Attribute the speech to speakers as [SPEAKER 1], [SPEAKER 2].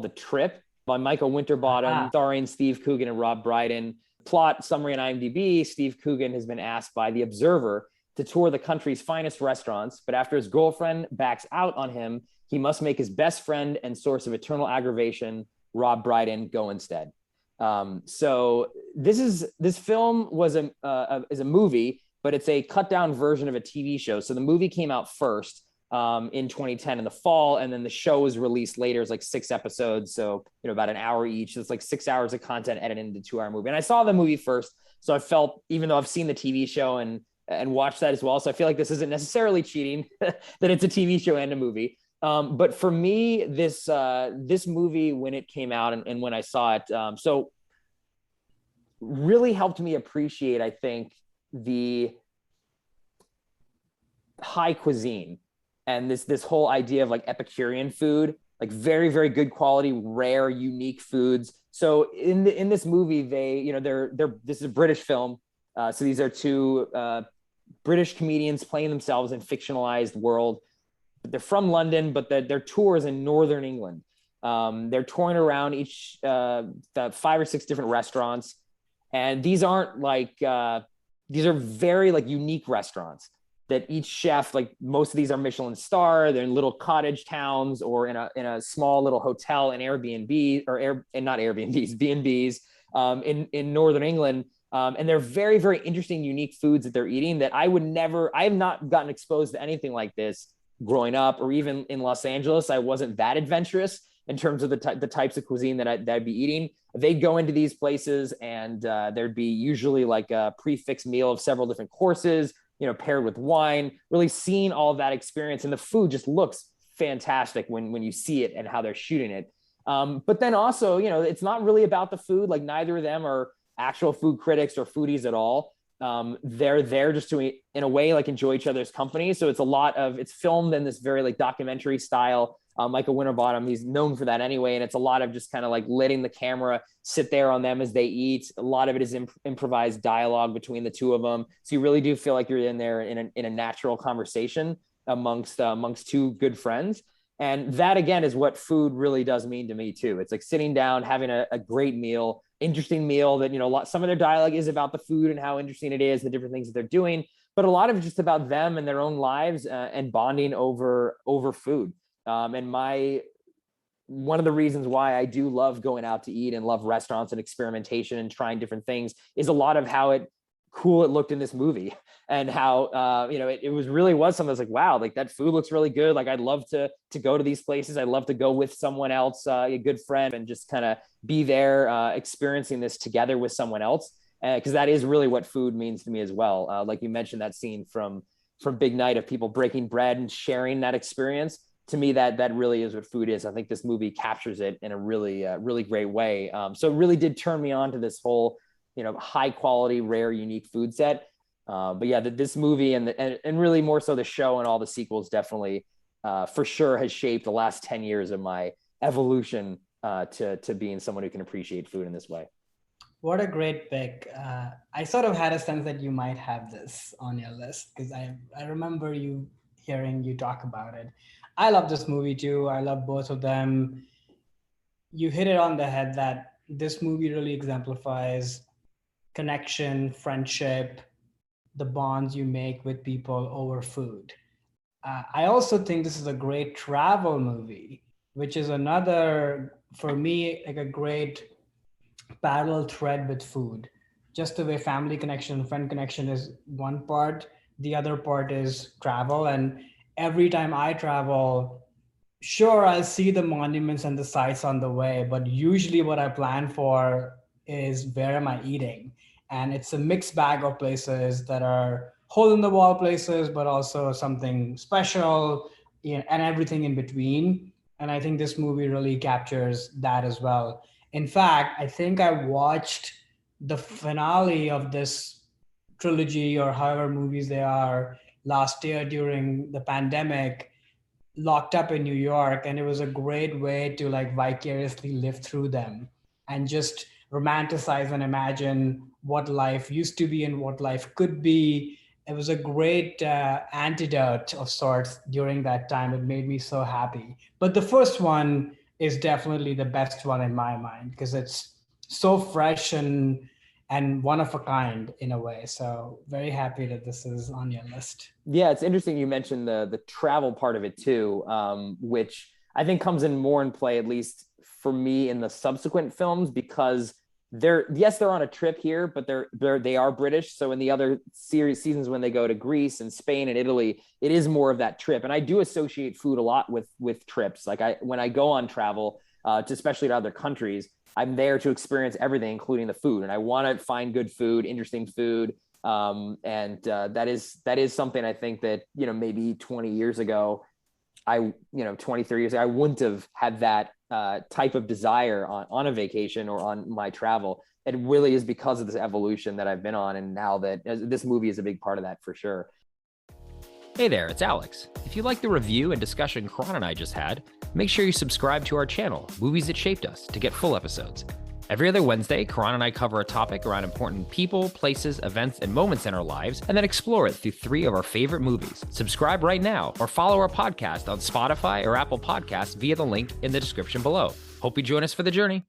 [SPEAKER 1] The Trip by Michael Winterbottom, starring Steve Coogan and Rob Brydon. Plot summary on IMDb: Steve Coogan has been asked by The Observer to tour the country's finest restaurants, but after his girlfriend backs out on him, he must make his best friend and source of eternal aggravation, Rob Brydon, go instead. So this film is a movie, but it's a cut down version of a TV show. So the movie came out first in 2010 in the fall, and then the show was released later. It's like 6 episodes, so about an hour each. So it's like 6 hours of content edited into a 2-hour movie. And I saw the movie first, so I felt, even though I've seen the TV show and watched that as well, so I feel like this isn't necessarily cheating that it's a TV show and a movie. But for me, this movie, when it came out and when I saw it, so really helped me appreciate, I think, the high cuisine and this whole idea of like Epicurean food, like very, very good quality, rare, unique foods. So in this movie, this is a British film. So these are two British comedians playing themselves in fictionalized world. They're from London, but their tour is in Northern England. They're touring around each 5 or 6 different restaurants. And these aren't like, these are very like unique restaurants that each chef, like most of these are Michelin star. They're in little cottage towns or in a small little hotel and Airbnb and not Airbnbs, B&Bs in Northern England. And they're very, very interesting, unique foods that they're eating that I have not gotten exposed to anything like this growing up, or even in Los Angeles. I wasn't that adventurous in terms of the types of cuisine that I'd be eating. They'd go into these places and there'd be usually like a prefix meal of several different courses, paired with wine, really seeing all of that experience. And the food just looks fantastic when you see it and how they're shooting it. But then also, it's not really about the food. Like neither of them are actual food critics or foodies at all. They're there just to, in a way, like enjoy each other's company. So it's filmed in this very like documentary style. Michael Winterbottom, he's known for that anyway. And it's a lot of just kind of like letting the camera sit there on them as they eat. A lot of it is improvised dialogue between the two of them. So you really do feel like you're in there in a natural conversation amongst two good friends. And that, again, is what food really does mean to me too. It's like sitting down, having a great meal, interesting meal that, some of their dialogue is about the food and how interesting it is, the different things that they're doing, but a lot of it's just about them and their own lives and bonding over food. And one of the reasons why I do love going out to eat and love restaurants and experimentation and trying different things is a lot of how cool it looked in this movie, and how it was something that's like, wow, like that food looks really good. Like I'd love to go to these places. I'd love to go with someone else, a good friend, and just kind of be there experiencing this together with someone else, because that is really what food means to me as well. Like you mentioned that scene from Big Night of people breaking bread and sharing that experience. To me, that really is what food is. I think this movie captures it in a really really great way. So it really did turn me on to this whole high quality, rare, unique food set. But yeah, this movie and really more so the show and all the sequels definitely for sure has shaped the last 10 years of my evolution to being someone who can appreciate food in this way.
[SPEAKER 2] What a great pick. I sort of had a sense that you might have this on your list because I remember hearing you talk about it. I love this movie too. I love both of them. You hit it on the head that this movie really exemplifies connection, friendship, the bonds you make with people over food. I also think this is a great travel movie, which is another, for me, like a great parallel thread with food. Just the way family connection, friend connection is one part, the other part is travel. And every time I travel, sure, I'll see the monuments and the sights on the way, but usually what I plan for is where am I eating? And it's a mixed bag of places that are hole in the wall places, but also something special, and everything in between. And I think this movie really captures that as well. In fact, I think I watched the finale of this trilogy or however movies they are last year during the pandemic, locked up in New York. And it was a great way to like vicariously live through them and just romanticize and imagine what life used to be and what life could be. It was a great antidote of sorts during that time. It made me so happy. But the first one, is definitely the best one in my mind because it's so fresh and one of a kind in a way. So very happy that this is on your list.
[SPEAKER 1] Yeah, it's interesting you mentioned the travel part of it too, which I think comes in more in play, at least for me, in the subsequent films, because they're on a trip here, but they are British. So in the other seasons when they go to Greece and Spain and Italy, it is more of that trip. And I do associate food a lot with trips. Like when I go on travel, especially to other countries, I'm there to experience everything, including the food. And I want to find good food, interesting food. That is something I think that, maybe 20 years ago, 20, 30 years ago, I wouldn't have had that type of desire on a vacation or on my travel. It really is because of this evolution that I've been on. And now that this movie is a big part of that for sure.
[SPEAKER 3] Hey there, it's Alex. If you like the review and discussion Karan and I just had, make sure you subscribe to our channel, Movies That Shaped Us, to get full episodes. Every other Wednesday, Karan and I cover a topic around important people, places, events, and moments in our lives, and then explore it through 3 of our favorite movies. Subscribe right now or follow our podcast on Spotify or Apple Podcasts via the link in the description below. Hope you join us for the journey.